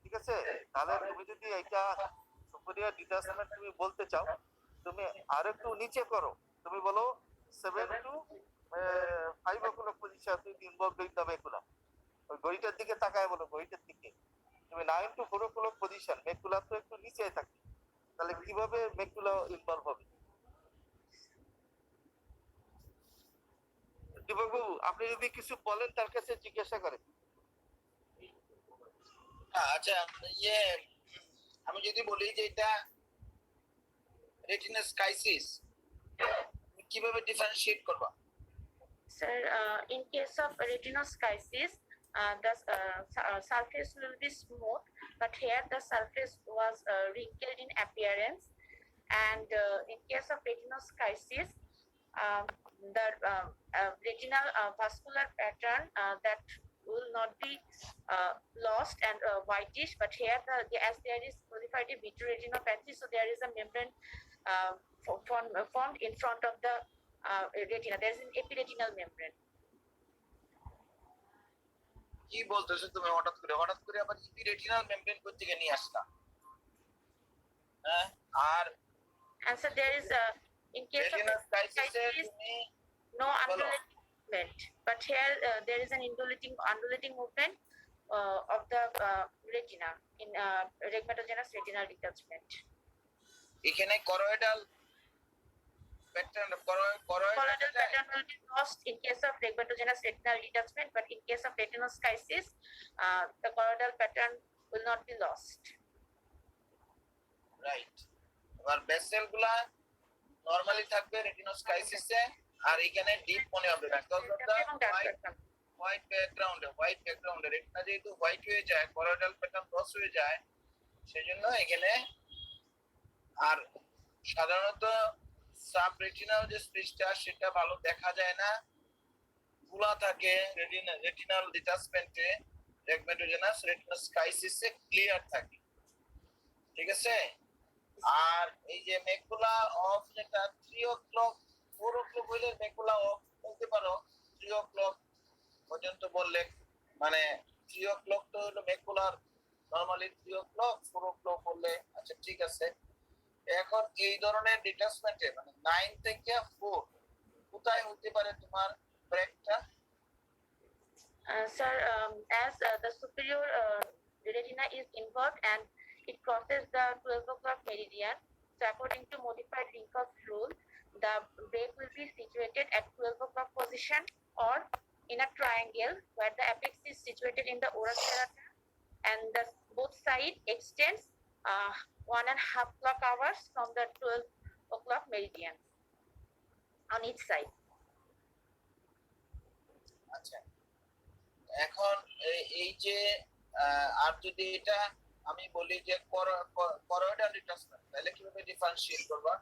ঠিক আছে? তাহলে তুমি যদি এটা সুপিরিয়র ডিটাচমেন্ট তুমি বলতে চাও, তুমি আরেকটু নিচে করো, তুমি বলো 7 to 5 o'clock পজিশন তুমি ইনভলভিং দ্য মেকুলা। ওই ঘড়িটার দিকে তাকায় বলো, ঘড়িটার দিকে তুমি 9 to 4 o'clock পজিশন, মেকুলা তো একটু নিচে থাকে, তাহলে কিভাবে মেকুলা ইনভলভ হবে? দীপকবাবু আপনি যদি কিছু বলেন তার কাছে জিজ্ঞাসা করেন। আচ্ছা, ইয়ে আমি যদি বলি যে এটা রেটিনোস্কাইসিস, কিভাবে ডিফারেন্সিয়েট করবা? Sir, in case of retinoschisis, the surface will be smooth, but here the surface was wrinkled in appearance. And in case of retinoschisis, the retinal vascular pattern that will not be lost and whitish, but here as there is proliferative vitreoretinopathy, so there is a membrane formed in front of the retina. There is an epiretinal membrane. কি বলতেছো তুমি? হঠাৎ করে আবার retinal membrane কোথা থেকে নিয়ে আসলা? হ্যাঁ, আর And so there is in case of রেটিনোস্কাইসিসে retinoschisis, তুমি no undulating movement, but here there is an undulating movement of the retina in rhegmatogenous retinal detachment. এখানে করয়েডাল pattern Colloidal pattern will be lost in case of rhegmatogenous retinal detachment, but in case of retinoschisis, the colloidal pattern will not be lost. Right. এবার vessel গুলা normally থাকবে রেটিনোস্কাইসিসে, আর এখানে deep মনে হবে না, because of the এবং dark pattern. White ব্যাকগ্রাউন্ডে retina যেহেতু হোয়াইট হয়ে যায়, করয়েডাল প্যাটার্ন লস হয়ে যায়, সেজন্য এখানে আর সাধারণত সাব রেটিনাল যে স্পেসটা সেটা ভালো দেখা যায় না, খোলা থাকে। রেটিনাল ডিটাচমেন্টে রেগমেটোজেনাস রেটিনোস্কাইসিসে ক্লিয়ার থাকে, ঠিক আছে? আর এই যে মেকুলা অফ, যেটা 3 o'clock 4 o'clock হইলে মেকুলা অফ বলতে পারো, 3 o'clock পর্যন্ত বললে মানে 3 o'clock তো হলো মেকুলার নরমালি 3 o'clock 4 o'clock বললে আচ্ছা ঠিক আছে। এখন এই ধরনের ডিটাচমেন্টে মানে 9 থেকে 4 কোথায় হতে পারে তোমার ব্রেকটা? Sir, as the superior retina is involved and it crosses the 12 o'clock meridian, so according to modified Rinkoff's rule, the break will be situated at 12 o'clock position or in a triangle where the apex is situated in the oral striatum and the both side extends 1.5 clock hours from the 12 o'clock meridian on each side. আচ্ছা, এখন এই যে আর যদি এটা আমি বলি যে করয়েডাল detachment, তাহলে কিভাবে ডিফারেন্সিয়েট করবা?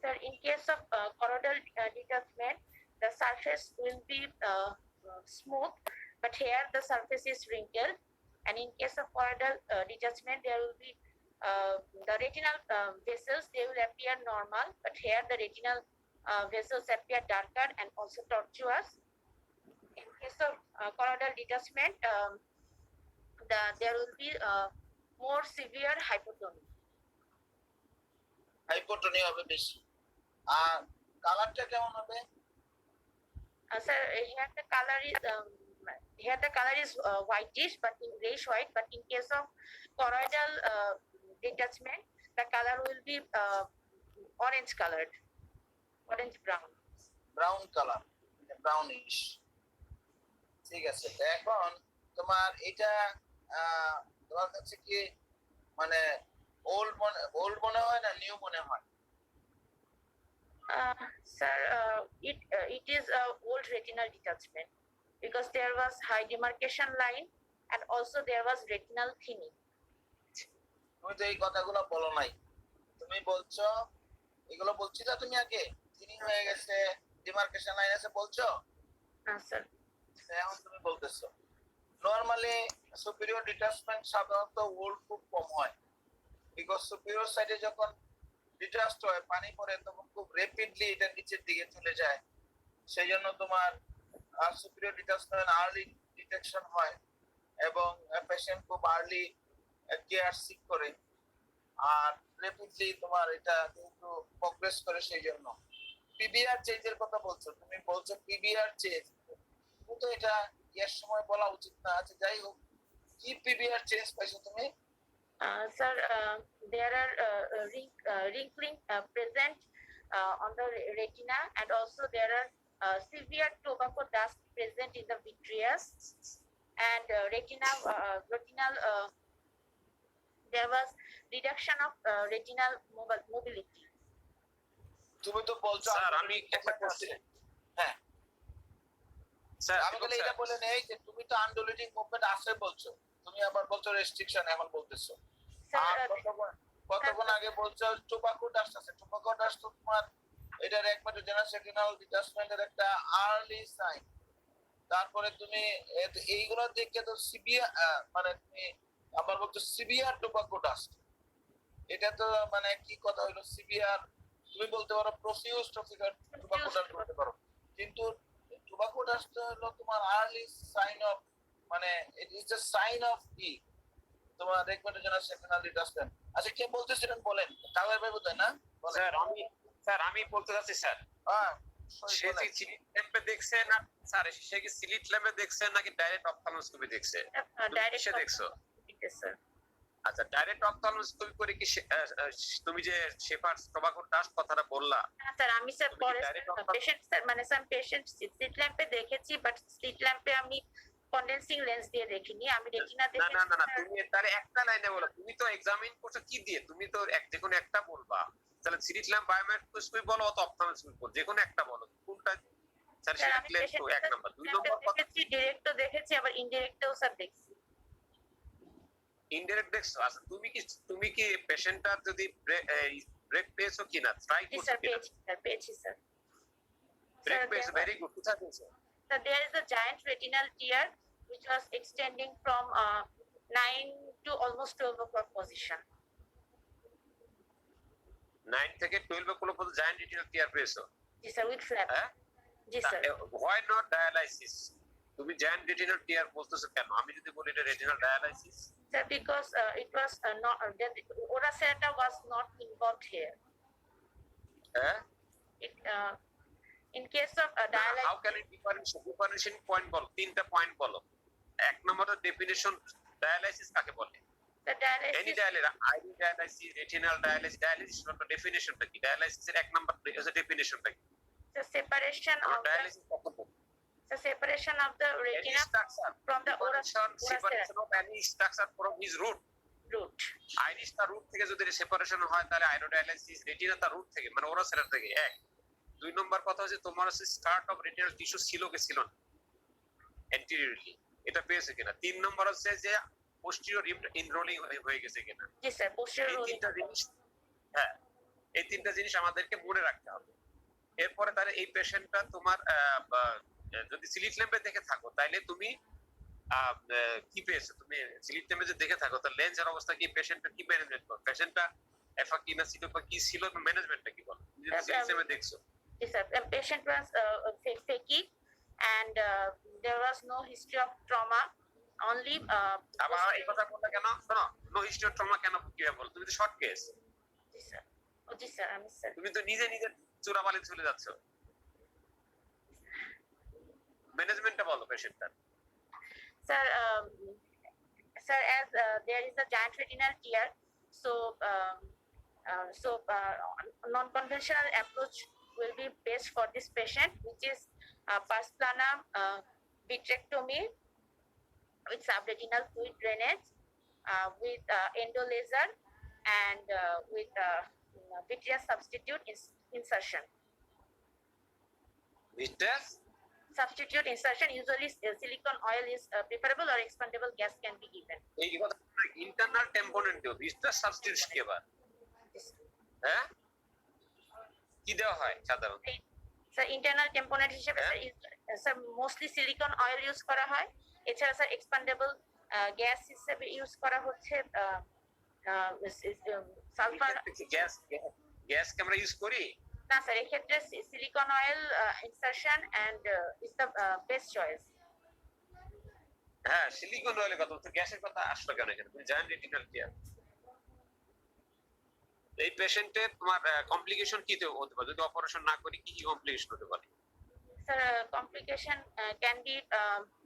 Sir, in case of choroidal detachment, the surface will be smooth, but here the surface is wrinkled. And in case of choroidal detachment, there will be the retinal vessels, they will appear normal, but here the retinal vessels appear darker and also tortuous. In case of choroidal detachment, there will be more severe hypotony. হাইপোটনি হবে বেশি। আর কালারটা কেমন হবে? Sir, here the color is whitish, but in grayish white. But in case of choroidal detachment, the color will be orange colored, orange brown. Brown colour, brownish. ঠিক আছে, তো এখন তোমার এটা তোমার কাছে কি মানে ওল্ড মনে হয় না নিউ মনে হয়? Sir, it is a old retinal detachment because there was high demarcation line and also there was retinal thinning. তুমি তো এই কথাগুলো বলো নাই, তুমি বলছো এগুলো বলছিলে তুমি আগে থিনিং হয়ে গেছে, ডিমার্কেশন লাইন আছে বলছো, Sir. এখন তুমি বলতেছো নরমালি সুপিরিয়র ডিটাচমেন্ট সাধারণত ওল্ড খুব কম হয়, বিকজ সুপিরিয়র সাইডে যখন ডিটাচড হয় পানি পড়ে তখন খুব র্যাপিডলি এটা নিচের দিকে চলে যায়, সেই জন্য তোমার সুপিরিয়র ডিটাচমেন্ট আর্লি ডিটেকশন হয় এবং পেশেন্ট খুব আর্লি কেয়ার সিক করে, আর র্যাপিডলি তোমার এটা কিন্তু প্রোগ্রেস করে। সেই জন্য পিবিআর চেঞ্জের কথা বলছো, তুমি বলছো পিবিআর চেঞ্জ, কিন্তু এটা এর সময় বলা উচিত না। আচ্ছা যাই হোক, কি পিবিআর চেঞ্জ পাইছো তুমি? Sir, there are wrinkling present on the retina, and also there are severe tobacco dust present in the vitreous, and retinal there was reduction of retinal mobility. তুমি তো বলছো স্যার আমি একটা করছি। হ্যাঁ স্যার আমি বলে এটা বলে নেই যে তুমি তো আনডোলেটিং মুভমেন্ট আছে বলছো, তুমি আবার বলছো রেস্ট্রিকশন এখন বলতেছো। Sir, আর কতক্ষণ আগে বলছো টোবাকো ডাস্ট আছে, টোবাকো ডাস্ট তো তোমার এটার একমাত্র জেনারেশনাল ডিটাচমেন্টের একটা আর্লি সাইন। তারপরে তুমি এইগুলো দেখে তো সিভিয়ার মানে তুমি আবার বলছো সিভিয়ার টোবাকো ডাস্ট, এটা তো মানে কি কথা হলো সিভিয়ার, তুমি বলতে পারো প্রফিউজ টোবাকো ডাস্ট বলতে পারো, কিন্তু টোবাকো ডাস্ট হলো তোমার আর্লি সাইন অফ মানে it is the sign off কি তোমার রেকমেন্ডেড জেনারেশনাল ডিটাচমেন্ট। আচ্ছা কে বলতেছিলেন বলেন, কালার ভাই বোধহয় না? স্যার আমি বলতে চাচ্ছি স্যার, হ্যাঁ সে কি সিলিট ল্যাম্পে দেখছে না স্যার, সে কি সিলিট ল্যাম্পে দেখছে নাকি ডাইরেক্ট অপথ্যালমোস্কোপি দেখছে? direct সে দেখছো? yes, sir. আচ্ছা ডাইরেক্ট অপথ্যালমোস্কোপি করে কি তুমি যে শেফার্ডস টোবাকো ডাস্ট কথাটা বললা, স্যার আমি স্যার তুমি কি পরে direct পেশেন্ট স্যার মানে স্যার পেশেন্ট স্লিট ল্যাম্পে দেখেছি, বাট স্লিট ল্যাম্পে আমি কন্ডেন্সিং লেন্স দিয়ে দেখিনি, আমি রেটিনা না দেখেছি। না না না তুমি তার একটা লাইনে বলো, তুমি তো এক্সামিন করছো কি দিয়ে, তুমি তো যে কোনো একটা বলবা, তাহলে সিলিট ল্যাম্প বায়োমাইক্রোস্কোপি বলো অথবা অপথ্যালমোস্কোপি বলো, যে কোনো একটা বলো কোনটা। স্যার স্যার সেটা আমি ক্লিয়ার তো এক নাম্বার। দুই পেশেন্ট নম্বর কথা দেখেছি, ডিরেক্টও দেখেছি, আবার ইনডিরেক্টও স্যার দেখছি। ইনডাইরেক্ট দেখছো? আচ্ছা তুমি কি পেশেন্টটার যদি ব্রেক পেয়েছো কিনা ট্রাই জি করছো স্যার কিনা? পেয়েছি স্যার। ব্রেক পেয়েছো, ভেরি গুড। কোথায় পেয়েছো? So there is a giant retinal tear which was extending from 9 to almost 12 o'clock position. 9 থেকে 12 এ কোনো পর্যন্ত জায়ান্ট রেটিনাল টিয়ার পেয়েছো? Yes, sir, with flap. হ্যাঁ, Yes, sir. Why not dialysis? তুমি জায়ান্ট রেটিনাল টিয়ার বলতেছো কেন? আমি যদি বলি এটা retinal dialysis, Sir, because it was not, Oracerata was not involved here. হ্যাঁ, It, in case of how dialysis, can it differentiation point বলো, তিনটা পয়েন্ট বলো। এক নম্বরের ডেফিনিশন ডায়ালাইসিস কাকে বলে? the any dialysis, dialysis, ID dialysis, retinal dialysis, dialysis এর ডেফিনিশনটা কি? ডায়ালাইসিসের এক নাম্বার ডেফিনিশনটা কি? the separation of the, dialysis কখন হবে? the separation of the Any retina structure, from the separation of any structure from his root. root. Iris তার root থেকে যদি separation হয় তাহলে আইরোডায়ালাইসিস, রেটিনা তার রুট থেকে মানে ওরাসেরার থেকে। এক। দুই নম্বর কথা হচ্ছে তোমার হচ্ছে স্টার্ট অফ রেটিনাল টিস্যু ছিল কি ছিল না অ্যান্টেরিয়রলি, এটা পেয়েছে কিনা। তিন নম্বর হচ্ছে যে পোস্টিরিয়র ইনরোলিং হয়ে গেছে কিনা। Yes, sir, posterior এই rolling. তিনটা জিনিস, হ্যাঁ এই তিনটা জিনিস আমাদেরকে মনে রাখতে হবে। এরপরে তাহলে এই পেশেন্টটা তোমার যদি সিলিট ল্যাম্পে দেখে থাকো তাহলে তুমি কি পেয়েছো তুমি স্লিপ টাইমে যে দেখে থাকো তো লেন্সের অবস্থা কি, পেশেন্টটা কি ম্যানেজমেন্ট করো, পেশেন্টটা এফা কি না সিটো কি ছিল, ম্যানেজমেন্টটা কি বলো, তুমি যদি স্লিপ টাইমে দেখছো? Yes, sir. The patient was faking, and there was no history of trauma. Only আবার এই কথা বললে কেন? শোনো, নো হিস্টরি অফ ট্রমা কেন কিভাবে বলো, তুমি তো short case, Yes, sir. Oh, yes, sir. I'm sir. তুমি তো নিজে নিজে চোরাবালি চলে যাচ্ছ। ম্যানেজমেন্টটা বলো পেশেন্টটার। Sir, sir, as there is a giant retinal tear, so non-conventional approach will be best for this patient, which is pars plana vitrectomy with subretinal fluid drainage, with endo laser, and with vitreous substitute insertion. ভিটাস Substitute insertion, usually silicone oil is preferable, or expandable gas can be given. এই কথা internal টেম্পোনেন্ট দিও, ভিটাস substitution কি আবার? হ্যাঁ কি দেওয়া হয় সাধারণত? স্যার ইন্টারনাল কম্পোনেন্ট হিসেবে sir mostly silicon oil use করা হয়। এছাড়া স্যার এক্সপান্ডেবল গ্যাস হিসেবে ইউজ করা হচ্ছে সালফার। গ্যাস কি আমরা ইউজ করি? না স্যার, এক্ষেত্রে silicon oil insertion and is the best choice. হ্যাঁ সিলিকন অয়েলের কথা, তো গ্যাসের কথা আসলো কেন এখানে? তুমি জানেন রেটিনাল টিয়ার এই পেশেন্টের তোমার কমপ্লিকেশন কি হতে পারে যদি অপারেশন না করি? কি কি কমপ্লিকেশন হতে পারে? Sir, complication can be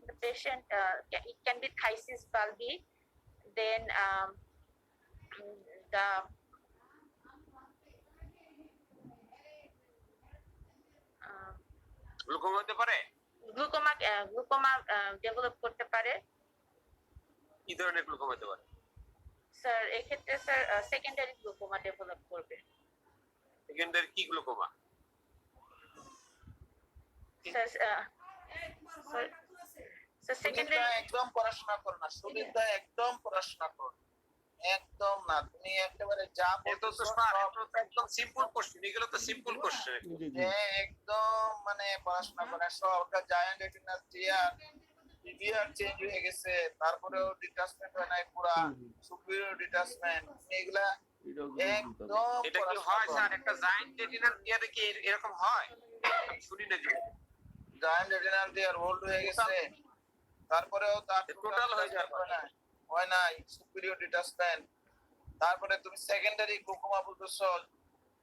the patient. It can be thysis bulbi, then the glaucoma হতে পারে। গ্লুকোমা ডেভেলপ করতে পারে। কি ধরনের গ্লুকোমা হতে পারে? স্যার এক্ষেত্রে স্যার সেকেন্ডারি গ্লুকোমা ডেভেলপ করবে। সেকেন্ডারি কি গ্লুকোমা? স্যার সেকেন্ডারি একদম পড়াশোনা করো না, সুবিধা একদম পড়াশোনা করো একদম না, তুমি একেবারে যা বলছো একদম সিম্পল কোশ্চেন, এগুলো তো সিম্পল কোশ্চেন, একদম মানে পড়াশোনা করে সব। ওটা জায়ান্ট রেটিনাল টিয়ার পিভিআর চেঞ্জ হয়ে গেছে, তারপরেও ডিটাচমেন্ট হয় নাই পুরা, সুপিরিয়র ডিটাচমেন্ট, এগুলা একদম এটা কি হয় স্যার? একটা জায়ান্ট রেটিনাল টিয়ারে কি এরকম হয়? আমি শুনি না যে জায়ান্ট রেটিনাল টিয়ার ওল্ড হয়ে গেছে, তারপরেও তার টোটাল হয়ে যায় হয় নাই সুপিরিয়র ডিটাচমেন্ট। তারপরে তুমি সেকেন্ডারি গ্লুকোমা বলতেছো,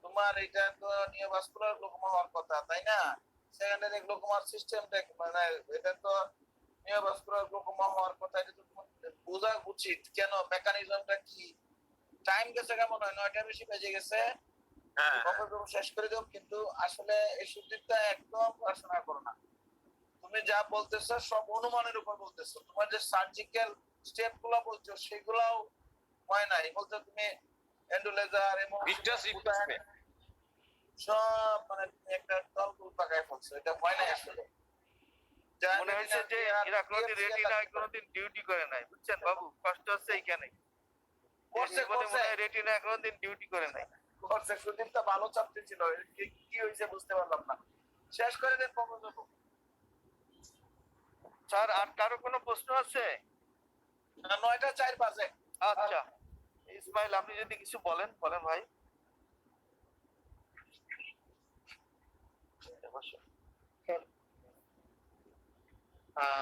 তোমার এটা তো নিওভাস্কুলার গ্লুকোমা হওয়ার কথা তাই না? সেকেন্ডারি গ্লুকোমার সিস্টেমটা মানে এটা তো নিওভাস্কুলার গ্লুকোমা হওয়ার কথা, এটা তো বোঝা উচিত কেন, মেকানিজমটা কি। টাইম গেছে কেমন হয়, 9টা বেশি বেজে গেছে, শেষ করে দাও। কিন্তু আসলে এই সুযোগটা একদম পড়াশোনা করো না, তুমি যা বলতেছো সব অনুমানের উপর বলতেছো, তোমার যে সার্জিক্যাল স্টেপ গুলো বলছো সেগুলাও হয় নাই বলছো। তুমি এন্ডোলেজার এবং সব মানে তুমি একটা দলগুলো পাকায় ফেলছো, এটা হয় নাই আসলে। মনে হচ্ছে যে এরা কোনোদিন রেটিনায় কোনোদিন ডিউটি করে নাই, বুঝছেন বাবু? কষ্ট হচ্ছে এইখানে, রেটিনা কোনোদিন ডিউটি করে নাই। সুদীপটা ভালো ছাত্রী ছিল, কি হয়েছে বুঝতে পারলাম না, শেষ করে দেন প্রবন্ধ। স্যার আর কারো কোনো প্রশ্ন আছে? 9টা 4 বাজে। আচ্ছা ইসমাইল, আপনি যদি কিছু বলেন ভাই।